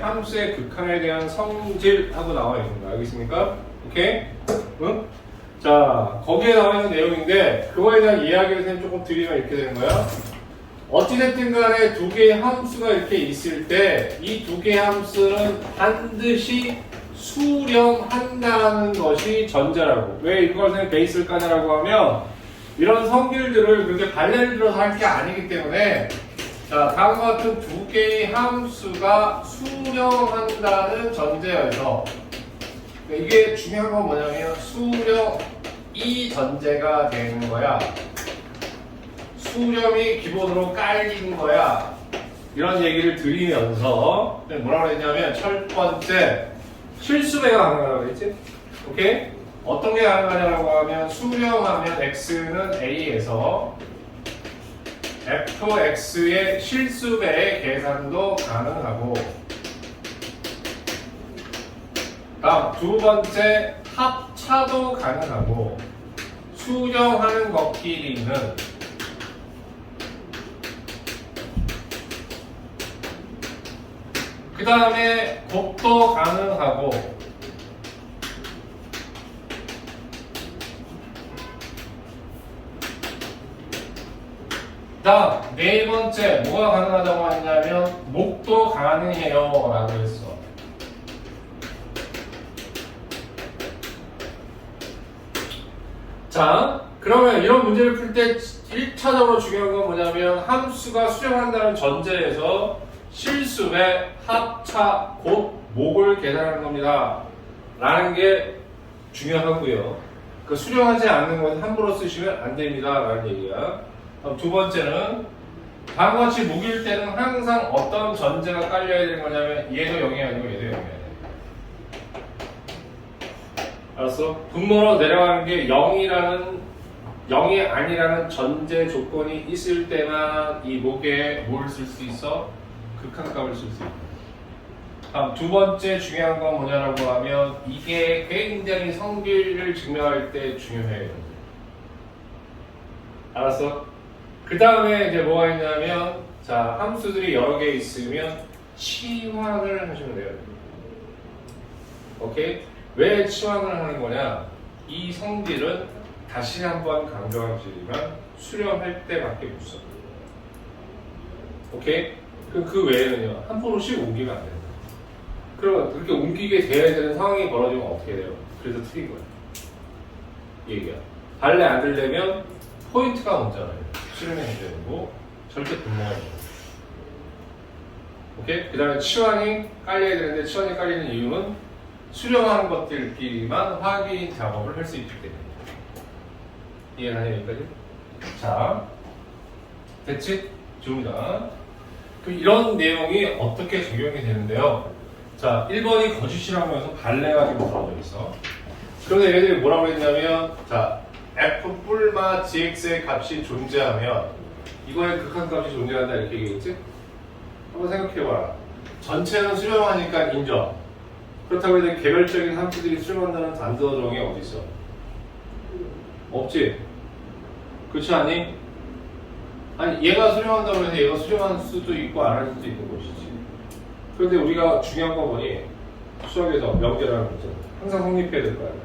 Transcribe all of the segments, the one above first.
함수의 극한에 대한 성질하고 나와 있는 거 알겠습니까? 오케이? 응? 자, 거기에 나와 있는 내용인데 그거에 대한 이야기를 선생님 조금 드리면 이렇게 되는 거야. 어찌됐든 간에 두 개의 함수가 이렇게 있을 때 이 두 개의 함수는 반드시 수렴한다는 것이 전제라고. 왜 이걸 선생님 베이스를 까냐라고 하면 이런 성질들을 그렇게 발레를 들어서 할 게 아니기 때문에 자, 다음과 같은 두 개의 함수가 수렴한다는 전제여서 이게 중요한 건 뭐냐면 수렴이 전제가 되는 거야. 수렴이 기본으로 깔린 거야. 이런 얘기를 드리면서 뭐라고 했냐면 첫 번째 실수배가 가능하다고 했지? 오케이? 어떤 게 가능하냐고 하면 수렴하면 x는 a에서 fx의 실수배의 계산도 가능하고 다음 두 번째 합차도 가능하고 수렴하는 것끼리는 그 다음에 곱도 가능하고 다음 네 번째 뭐가 가능하다고 했냐면 목도 가능해요 라고 했어. 자, 그러면 이런 문제를 풀 때 1차적으로 중요한 건 뭐냐면 함수가 수렴한다는 전제에서 실수배, 합차, 곱, 목을 계산하는 겁니다 라는 게 중요하고요. 그 수렴하지 않는 건 함부로 쓰시면 안 됩니다 라는 얘기야. 그럼 두 번째는 다음과 같이 목일 때는 항상 어떤 전제가 깔려야 되는 거냐면 얘도 0이 아니고 얘도 0이 아니야. 알았어? 분모로 내려가는 게 0이 아니라는 전제 조건이 있을 때만 이 목에 뭘 쓸 수 있어? 극한값을 쓸 수 있다. 다음 두 번째 중요한 건 뭐냐라고 하면 이게 굉장히 성질을 증명할 때 중요해요. 알았어? 그 다음에 이제 뭐가 있냐면 자, 함수들이 여러 개 있으면 치환을 하시면 돼요. 오케이? 왜 치환을 하는 거냐? 이 성질은 다시 한번 강조하지만 수렴할 때밖에 못 써. 오케이? 그 외에는요, 함부로씩 옮기면 안 된다. 그러면 그렇게 옮기게 돼야 되는 상황이 벌어지면 어떻게 돼요? 그래서 틀린 거야. 얘기야. 발레 안 들려면 포인트가 없잖아요. 실행해야 되고 절대 분모가 되고. 오케이? 그 다음에 치환이 깔려야 되는데 치환이 깔리는 이유는 수렴하는 것들끼리만 확인 작업을 할 수 있기 때문에. 이해가 여기까지? 자, 됐지? 좋습니다. 그럼 이런 내용이 어떻게 적용이 되는데요? 자, 1번이 거짓이라고 해서 발레가 지금 들어져 있어. 그런데 얘네들이 뭐라고 했냐면, 자, f 뿔마 gx의 값이 존재하면 이거의 극한값이 존재한다 이렇게 얘기했지? 한번 생각해봐라. 전체는 수렴하니까 인정. 그렇다고 해서 개별적인 함수들이 수렴한다는 단서정이 어디 있어? 없지? 그렇지 않니? 아니 얘가 수렴한다고 해서 얘가 수렴할 수도 있고 안 할 수도 있는 것이지. 그런데 우리가 중요한 건 뭐니? 수학에서 명제라는 거죠. 항상 성립해야 될 거 아니야.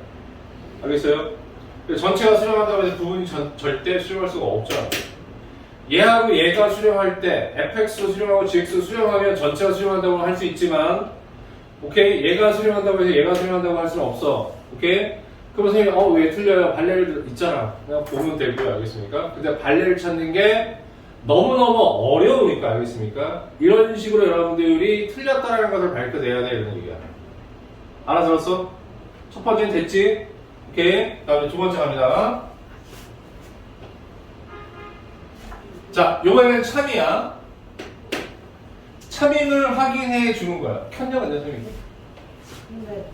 알겠어요? 전체가 수렴한다고 해서 부분이 절대 수렴할 수가 없잖아. 얘하고 얘가 수렴할 때 fx로 수렴하고 gx로 수렴하면 전체가 수렴한다고 할 수 있지만 오케이? 얘가 수렴한다고 해서 얘가 수렴한다고 할 수는 없어. 오케이? 그럼 선생님 왜 틀려요? 발레를 있잖아. 그냥 보면 되고요. 알겠습니까? 근데 발레를 찾는 게 너무너무 어려우니까 알겠습니까? 이런 식으로 여러분들이 틀렸다는 것을 밝혀내야 되는 얘기야. 알아들었어? 첫 번째는 됐지? 오케이? 다음에 두 번째 갑니다. 자, 요번에는 참이야. 참임을 확인해 주는 거야. 켰냐, 근데 선생님? 네.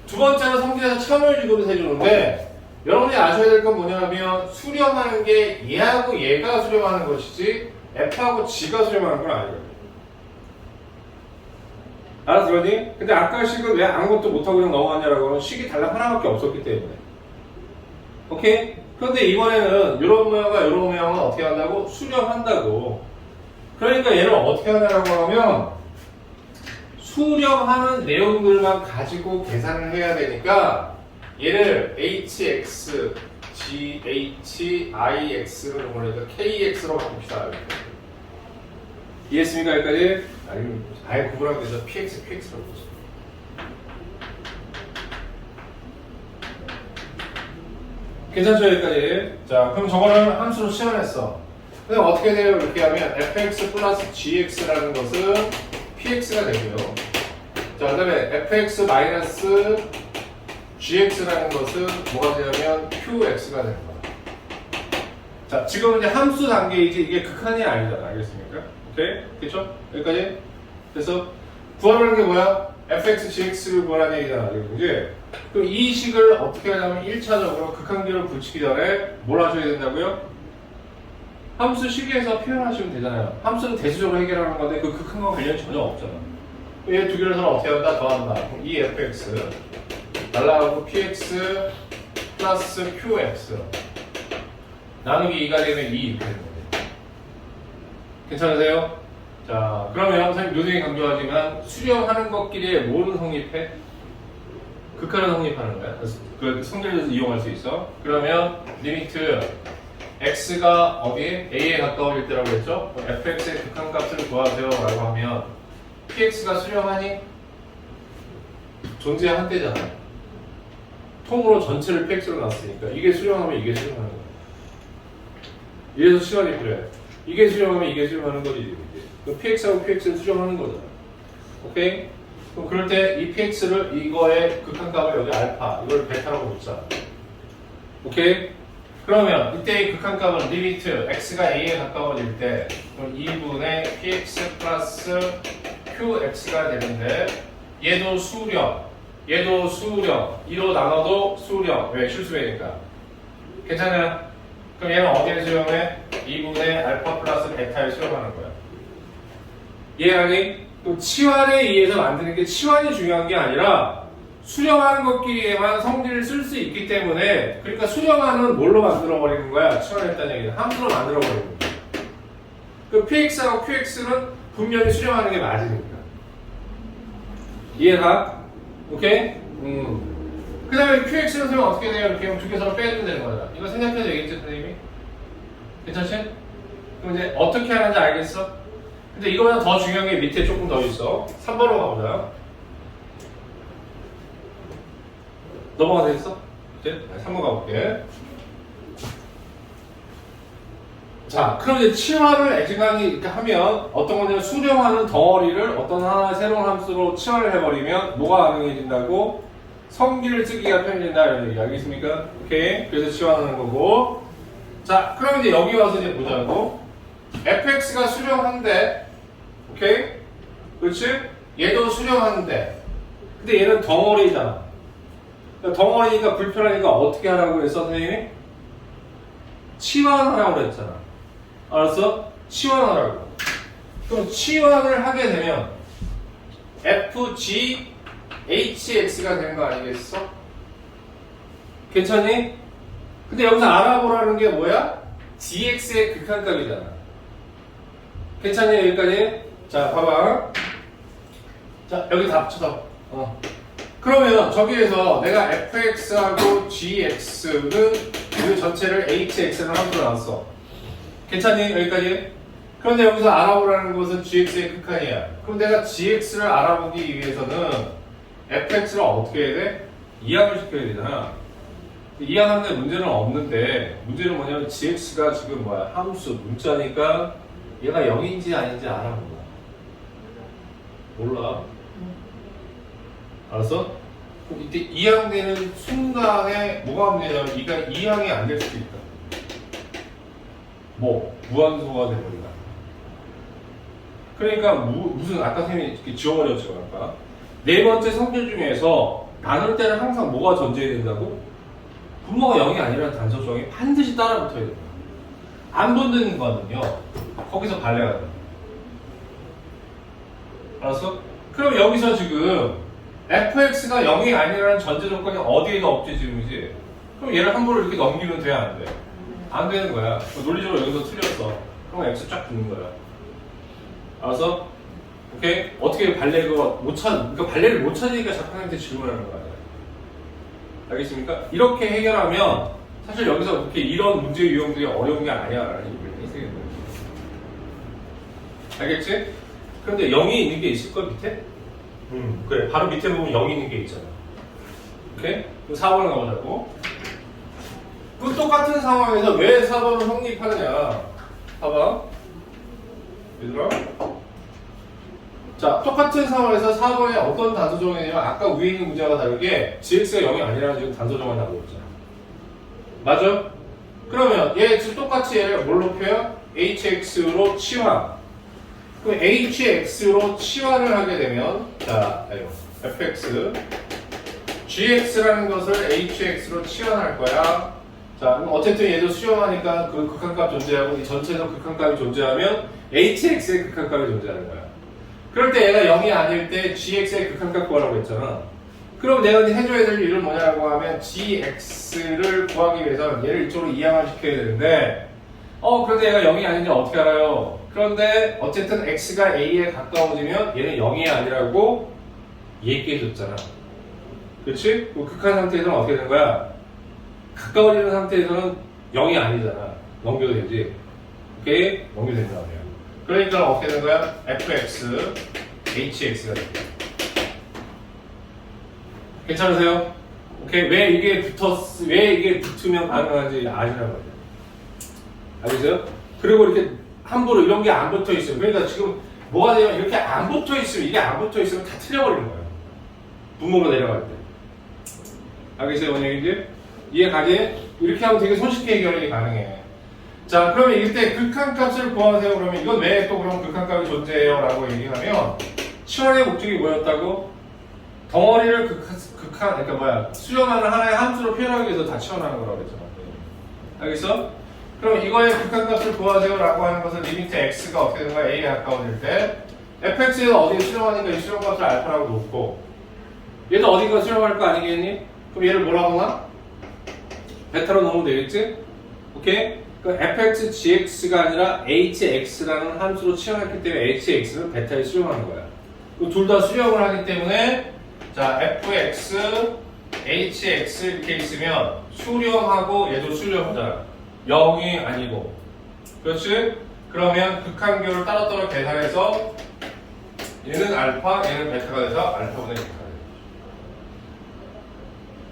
두 번째는 성질에서 참을 주도를 해주는데 여러분이 아셔야 될 건 뭐냐면 수렴하는 게 얘하고 얘가 수렴하는 것이지 F하고 G가 수렴하는 건 아니거든. 알아들었니? 근데 아까 식은 왜 아무것도 못하고 그냥 넘어갔냐라고 하면 식이 단락 하나밖에 없었기 때문에. 오케이? 그런데 이번에는 이런 모양과 이런 모양은 어떻게 한다고? 수렴한다고. 그러니까 얘를 어떻게 하냐라고 하면 수렴하는 내용들만 가지고 계산을 해야 되니까 얘를 hx, gh, ix로 보내서 kx로 바꿉시다. 이해했습니까? 여기까지? 아니면 아예 구분하게 돼서 px, px로 보죠. 괜찮죠? 여기까지? 자, 그럼 저거는 함수로 치환했어. 그럼 어떻게 돼요? 이렇게 하면 fx 플러스 gx라는 것은 px가 되고요. 자, 그 다음에 fx 마이너스 gx라는 것은 뭐가 되냐면 qx가 되는 거야. 자, 지금은 이제 함수 단계이지 이게 극한이 아니잖아. 알겠습니까? 오케이? 됐죠? 여기까지? 그래서 구하라는 게 뭐야? fx, gx를 구하라는 얘기잖아. 이제 그럼 이 식을 어떻게 하냐면 1차적으로 극한계를 붙이기 전에 뭘 하셔야 된다고요? 함수 식에서 표현하시면 되잖아요. 함수는 대수적으로 해결하는 건데 그 극한과 관련이 전혀 없잖아. 얘 두 개를 서로 어떻게 한다? 더한다. 그럼 이 fx 날라가고 px 플러스 qx 나누기 2가 되면 2 이렇게 되는 거예요. 괜찮으세요? 자, 그러면 선생님 요즘에 강조하지만 수렴하는 것끼리에 뭐는 성립해? 극한을 성립하는 거야. 그 성질에서 이용할 수 있어. 그러면 리미트 x가 어디에? a에 가까워질 때라고 했죠? fx의 극한값을 구하세요 라고 하면 px가 수렴하니? 존재한 때잖아. 통으로 전체를 px로 놨으니까 이게 수렴하면 이게 수렴하는 거야. 이래서 시간이 필요해. 이게 수렴하면 이게 수렴하는 거지. 그럼 px하고 px를 수렴하는 거잖아. 오케이? 그럼 그럴 때 이 px를 이거의 극한값을 여기 알파 이걸 베타라고 놓자. 오케이? 그러면 이때의 극한값은 리미트 x가 a에 가까워질 때 그럼 2분의 px 플러스 qx가 되는데 얘도 수렴 얘도 수렴 2로 나눠도 수렴 왜? 실수배니까 괜찮아요? 그럼 얘는 어디에 수렴해? 2분의 알파 플러스 베타에 수렴하는 거야. 이해하니? 또 치환에 의해서 만드는 게 치환이 중요한 게 아니라 수렴하는 것끼리에만 성질을 쓸 수 있기 때문에 그러니까 수렴하는 뭘로 만들어 버리는 거야? 치환했다는 얘기는 함수로 만들어 버리는 거야. 그 px하고 qx는 분명히 수렴하는 게 맞으니까. 이해가? 오케이? 그 다음에 qx는 그러면 어떻게 돼요? 이렇게 두 개 서로 빼주면 되는 거잖아. 이거 생각해도 되겠지, 선생님이? 괜찮지? 그럼 이제 어떻게 하는지 알겠어? 근데 이거보다 더 중요한 게 밑에 조금 더 있어. 3번으로 가보자. 넘어가 되겠어? 이제 3번 가볼게. 자, 그럼 이제 치환을 애증강이 이렇게 하면 어떤 거냐면 수렴하는 덩어리를 어떤 하나의 새로운 함수로 치환을 해버리면 뭐가 가능해진다고? 성질을 쓰기가 편해진다 이런 얘기 알겠습니까? 오케이. 그래서 치환하는 거고. 자, 그럼 이제 여기 와서 이제 보자고. fx가 수렴한데, 오케이? 그렇지? 얘도 수렴하는데, 근데 얘는 덩어리잖아. 그러니까 덩어리니까 불편하니까 어떻게 하라고 했어, 선생님이? 치환하라고 그랬잖아. 알았어? 치환하라고. 그럼 치환을 하게 되면 fghx가 되는 거 아니겠어? 괜찮니? 근데 여기서 알아보라는 게 뭐야? gx의 극한값이잖아. 괜찮니? 여기까지? 자, 봐봐. 자, 여기 다 합쳐서. 그러면 저기에서 내가 fx하고 gx는 그 전체를 hx를 함수로 나눴어. 괜찮니? 여기까지? 그런데 여기서 알아보라는 것은 gx의 극한이야. 그럼 내가 gx를 알아보기 위해서는 fx를 어떻게 해야 돼? 이항을 시켜야 되잖아. 이항하는데 문제는 없는데 문제는 뭐냐면 gx가 지금 뭐야? 함수, 문자니까 얘가 0인지 아닌지 알아보자. 몰라. 알았어? 그럼 이때 이항되는 순간에 뭐가 문제냐면 이가 이항이 안 될 수도 있다. 뭐? 무한소가 돼버린다. 그러니까 무슨 아까 선생님이 이렇게 지워버렸죠. 아까 네 번째 성질 중에서 나눌 때는 항상 뭐가 존재해야 된다고? 분모가 0이 아니라는 단서 조항이 반드시 따라 붙어야 된다. 안 붙는 거는요. 거기서 발레가 돼. 알았어? 그럼 여기서 지금 fx가 0이 아니라는 전제 조건이 어디에도 없지 지금이지? 그럼 얘를 함부로 이렇게 넘기면 돼? 안 돼? 안 되는 거야. 논리적으로 여기서 틀렸어. 그럼 x 쫙 붙는 거야. 알았어? 오케이? 어떻게 발레 그거 못 그러니까 발레를 못 찾으니까 작가님한테 질문하는 거 아니에요. 알겠습니까? 이렇게 해결하면 사실 여기서 그렇게 이런 문제 유형들이 어려운 게 아니야라는 얘기를 해석해 거예요. 알겠지? 그런데 0이 있는 게 있을 걸 밑에? 그래. 바로 밑에 보면 0이 있는 게 있잖아. 오케이? 그럼 4번을 가보자고. 그 똑같은 상황에서 왜 4번을 성립하느냐? 봐봐. 얘들아. 자, 똑같은 상황에서 4번에 어떤 단서 정의냐면 아까 위에 있는 문제와 다르게 gx가 0이 아니라는 지금 단서 정을 나오고 있잖아. 맞아? 그러면 얘 지금 똑같이 얘를 뭘로 표현? hx로 치환. 그럼 hx로 치환을 하게 되면 자, fx gx라는 것을 hx로 치환할 거야. 자, 그럼 어쨌든 얘도 수렴하니까 그 극한값 존재하고 이 전체에서 극한값이 존재하면 hx의 극한값이 존재하는 거야. 그럴 때 얘가 0이 아닐 때 gx의 극한값 구하라고 했잖아. 그럼 내가 해줘야 될 일은 뭐냐고 하면 gx를 구하기 위해서는 얘를 이쪽으로 이항을 시켜야 되는데 그런데 얘가 0이 아닌지 어떻게 알아요? 그런데 어쨌든 x가 a에 가까워지면 얘는 0이 아니라고 얘기해줬잖아. 그렇지? 그 극한 상태에서는 어떻게 되는 거야? 가까워지는 상태에서는 0이 아니잖아. 넘겨도 되지. 오케이? 넘겨도 된다 말이야. 그러니까 어떻게 되는 거야? fx, hx가 됩니다. 괜찮으세요? 오케이? 왜 이게 붙으면 가능한지 아시란 말이야. 알겠어요? 그리고 이렇게 함부로 이런 게 안 붙어 있어요. 그러니까 지금 뭐가 되면 이렇게 안 붙어 있으면 이게 안 붙어 있으면 다 틀려버리는 거예요. 분모로 내려갈 때. 알겠어요, 원영이들? 이해가지? 이렇게 하면 되게 손쉽게 해결이 가능해. 자, 그러면 이때 극한값을 구하세요. 그러면 이건 왜 또 그럼 극한값이 존재해요? 라고 얘기하면 치환의 목적이 뭐였다고? 덩어리를 수렴하는 하나의 함수로 표현하기 위해서 다 치환하는 거라고 그랬잖아. 알겠어? 그럼 이거의 극한값을 구하세요. 라고 하는 것은 리미트 x가 어떻게 되는 거야? a에 가까워질 때 fx에서 어디에 수렴하니까 이 수렴값을 알파라고 놓고 얘도 어디가 수렴할 거 아니겠니? 그럼 얘를 뭐라고 하나? 베타로 넣으면 되겠지? 오케이? 그 fx gx가 아니라 hx라는 함수로 치환했기 때문에 hx는 베타에 수렴하는 거야. 둘 다 수렴을 하기 때문에 자 fx, hx 이렇게 있으면 수렴하고 얘도 수렴하잖아. 0이 아니고 그렇지? 그러면 극한교를 따로따로 계산해서 얘는 알파, 얘는 베타가 돼서 알파분의 베타가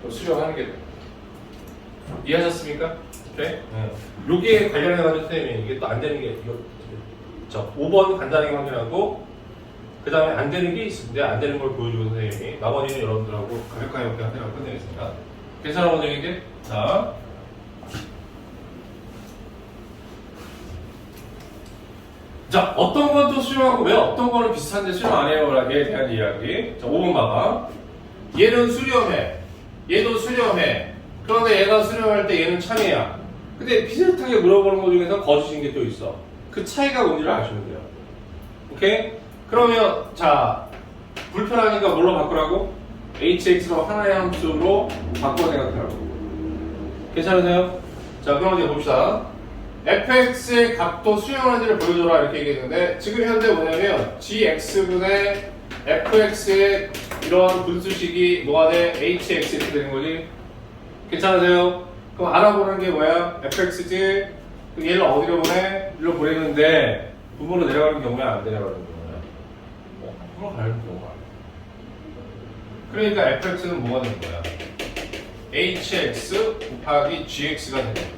돼요. 수렴하는 게 돼요. 이해하셨습니까? 오케이? 여기에 관련해가지고 선생님이 이게 또 안 되는 게 이거 5번 간단하게 확인하고 그 다음에 안 되는 게 있는데 안 되는 걸 보여주고 선생님이 나머지는 여러분들하고 가볍게 확인하고 끝내겠습니다. 괜찮아 원장님들? 자, 어떤 건 또 수렴하고 왜 어떤 거는 비슷한데 수렴 안 해요에 대한 이야기. 자, 5번 봐봐. 얘는 수렴해. 얘도 수렴해. 그런데 얘가 수렴할 때 얘는 참여야. 근데 비슷하게 물어보는 것 중에서 거짓인 게 또 있어. 그 차이가 뭔지를 아시면 돼요. 오케이? 그러면 자 불편하니까 뭘로 바꾸라고? hx로 하나의 함수로 바꿔 생각하라고. 괜찮으세요? 자, 그럼 이제 봅시다. fx의 값도 수렴하는지를 보여줘라 이렇게 얘기했는데 지금 현재 뭐냐면 gx분의 fx의 이런 분수식이 뭐가 돼? hx 이렇게 되는 거지. 괜찮으세요? 그럼 알아보는 게 뭐야? fx지. 얘를 어디로 보내? 일로 보내는데 분모로 내려가는 경우야 안 내려가는 경우야? 분모로 가는 경우가 아니야. 그러니까 fx는 뭐가 되는 거야? hx 곱하기 gx가 되는 거야.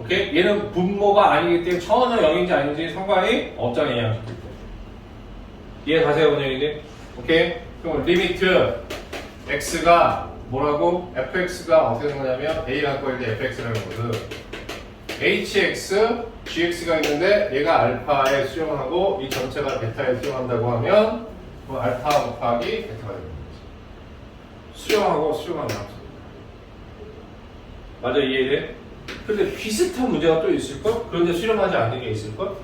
오케이? 얘는 분모가 아니기 때문에 전혀 0인지 아닌지 상관이 없잖아, 이 양식. 이해 가세요, 원영이지? 오케이? 그럼 리미트 x가 뭐라고? fx가 어떻게 되는 거냐면 a 갖고 있는 fx라는 것은 hx, gx가 있는데 얘가 알파에 수렴하고 이 전체가 베타에 수렴한다고 하면 그럼 알파 곱하기 베타가 되는 거지. 수렴하고 수렴하는 함수. 맞아, 이해돼? 근데 비슷한 문제가 또 있을걸? 그런데 수렴하지 않는 게 있을걸?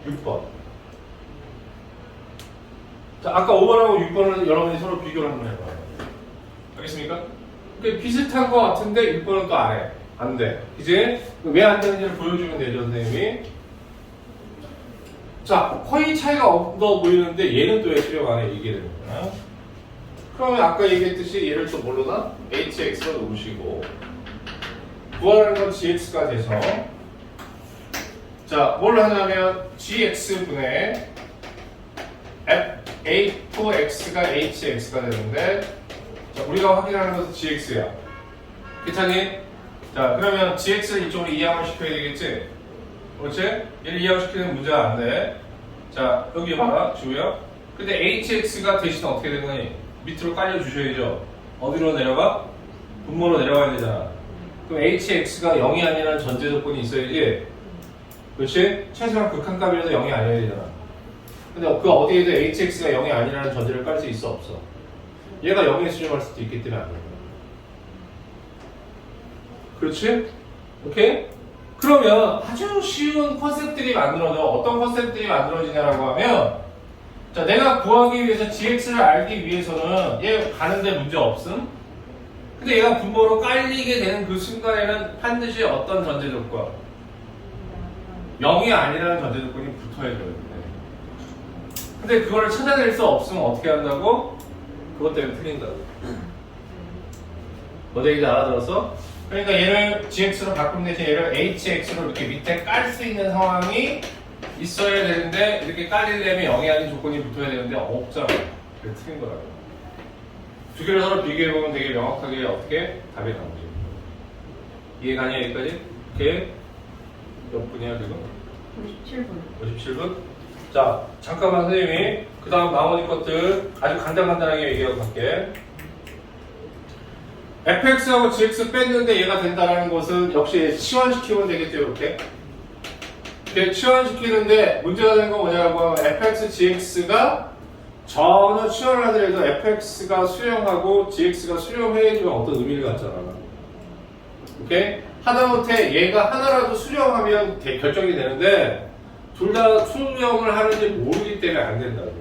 6번. 자, 아까 5번하고 6번을 여러분이 서로 비교를 한번 해봐요. 알겠습니까? 근데 비슷한 거 같은데 6번은 또 안 해. 안 돼. 이제 왜 안 되는지를 보여주면 되죠, 선생님이. 자, 거의 차이가 없어 보이는데 얘는 또 왜 수렴 안 해? 이게 되는 거야. 그러면 아까 얘기했듯이 얘를 또 뭘로 나? hx로 놓으시고 구하라는 건 gx가 돼서 자, 뭘 하냐면 gx분의 a4x가 hx가 되는데 자, 우리가 확인하는 것은 gx야. 괜찮니? 자, 그러면 gx를 이쪽으로 이항을 시켜야 되겠지? 그렇지? 얘를 이항 시키는 문제가 안 돼. 자, 여기 봐라, 지우야. 근데 hx가 대신 어떻게 되는 거니? 밑으로 깔려주셔야죠. 어디로 내려가? 분모로 내려가야 되잖아. 그럼 hx가 0이 아니라는 전제 조건이 있어야지. 그렇지? 최소한 극한값이라도 0이 아니어야 되잖아. 근데 그 어디에도 hx가 0이 아니라는 전제를 깔 수 있어, 없어? 얘가 0에 수렴할 수도 있기 때문에 안 돼. 그렇지? 오케이? 그러면 아주 쉬운 컨셉들이 만들어져. 어떤 컨셉들이 만들어지냐라고 하면 자, 내가 구하기 위해서 gx를 알기 위해서는 얘 가는데 문제 없음. 근데 얘가 분모로 깔리게 되는 그 순간에는 반드시 어떤 전제 조건? 0이 아니라는 전제 조건이 붙어야 돼요. 근데 그거를 찾아낼 수 없으면 어떻게 한다고? 그것 때문에 틀린다고. 뭐 얘기 알아들었어? 그러니까 얘를 gx로 바꾸면 대신 얘를 hx로 이렇게 밑에 깔 수 있는 상황이 있어야 되는데 이렇게 깔리려면 0이 아닌 조건이 붙어야 되는데 없잖아. 그게 틀린 거라고. 두 개를 서로 비교해보면 되게 명확하게 어떻게 답이 나오지. 이해가냐 여기까지? 오케이. 몇 분이야 지금? 57분. 57분? 자, 잠깐만 선생님이 그 다음 나머지 것들 아주 간단하게 얘기하고 갈게. fx하고 gx 뺐는데 얘가 된다는 것은 역시 치환시키면 되겠죠, 이렇게. 이렇게 치환시키는데 문제가 되는 건 뭐냐고 하면 fx, gx가 전혀 치환을 하더라도 fx가 수렴하고 gx가 수렴해주면 어떤 의미를 갖잖아. 오케이? 하다못해 얘가 하나라도 수렴하면 결정이 되는데 둘 다 수렴을 하는지 모르기 때문에 안 된다고.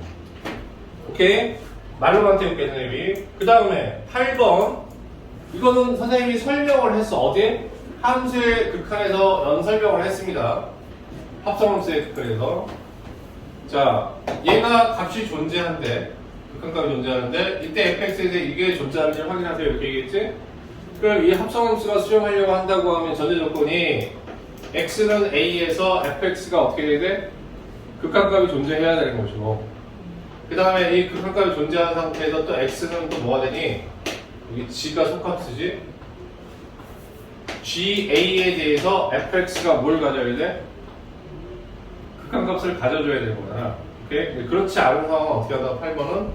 오케이? 말로만 태울게, 선생님이. 그 다음에 8번. 이거는 선생님이 설명을 했어. 어디? 함수의 극한에서 설명을 했습니다. 합성함수의 극한에서. 자, 얘가 값이 존재한대. 극한값이 존재하는데 이때 fx에 대해 이게 존재하는지 확인하세요. 이렇게 얘기했지? 그럼 이 합성함수가 수렴하려고 한다고 하면 전제 조건이 x는 a에서 fx가 어떻게 돼야 돼? 극한값이 존재해야 되는 것이고 그 다음에 이 극한값이 존재하는 상태에서 또 x는 또 뭐가 되니? 여기 g가 속함수지? ga에 대해서 fx가 뭘 가져야 돼? 극한값을 가져줘야 되는 거잖아. 오케이? 그렇지 않은 상황은 어떻게 하다 8번은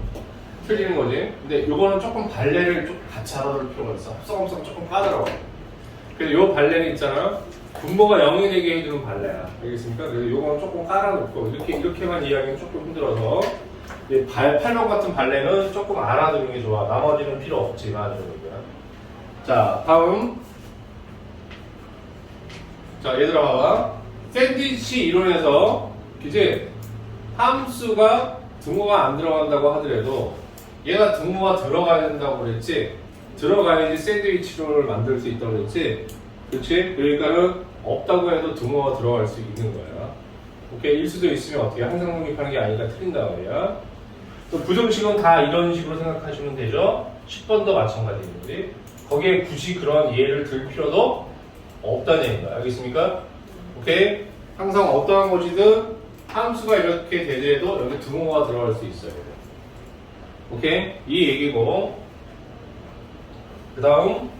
틀리는 거지. 근데 이거는 조금 발레를 좀 같이 알아둘 필요가 있어. 합성함수가 조금 까다로워. 그래서 요 발레는 있잖아. 분모가 0이 되게 해주는 발레야. 알겠습니까? 그래서 요거는 조금 깔아놓고 이렇게만 이해하기는 조금 힘들어서 8번 같은 발레는 조금 알아두는 게 좋아. 나머지는 필요 없지만. 자, 다음. 자, 얘들아 봐봐. 샌드위치 이론에서 그지? 함수가 등호가 안 들어간다고 하더라도 얘가 등호가 들어가야 된다고 그랬지? 들어가야지 샌드위치론을 만들 수 있다고 그랬지? 그렇지? 그러니까는 없다고 해도 등호가 들어갈 수 있는 거야. 오케이? 일 수도 있으면 어떻게 항상 독립하는 게 아니라 틀린다 말이야. 또 부정식은 다 이런 식으로 생각하시면 되죠. 10번도 마찬가지인데 거기에 굳이 그런 예를 들 필요도 없다는 얘기입니다. 알겠습니까? 오케이? 항상 어떠한 것이든 함수가 이렇게 되더라도 여기 등호가 들어갈 수 있어야 돼요. 오케이? 이 얘기고 그 다음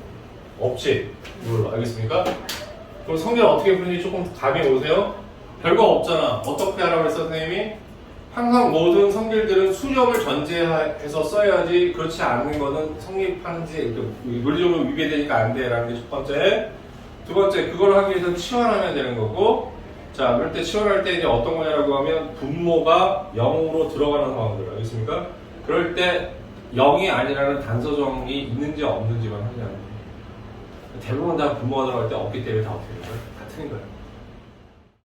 없지? 이걸로 알겠습니까? 그럼 성질 어떻게 푸는지 조금 감이 오세요? 별거 없잖아. 어떻게 하라고 했어 선생님이? 항상 모든 성질들은 수렴을 전제해서 써야지 그렇지 않는 거는 성립하는지 논리적으로 위배되니까 안 돼 라는 게 첫 번째. 두 번째, 그걸 하기 위해서는 치환하면 되는 거고 자, 그럴 때 치환할 때 이제 어떤 거냐라고 하면 분모가 0으로 들어가는 상황들 알겠습니까? 그럴 때 0이 아니라는 단서정이 있는지 없는지만 확인하면 돼요. 대부분 다 분모가 들어갈 때 없기 때문에 다 어떻게 되는 거예요? 다 틀린 거예요.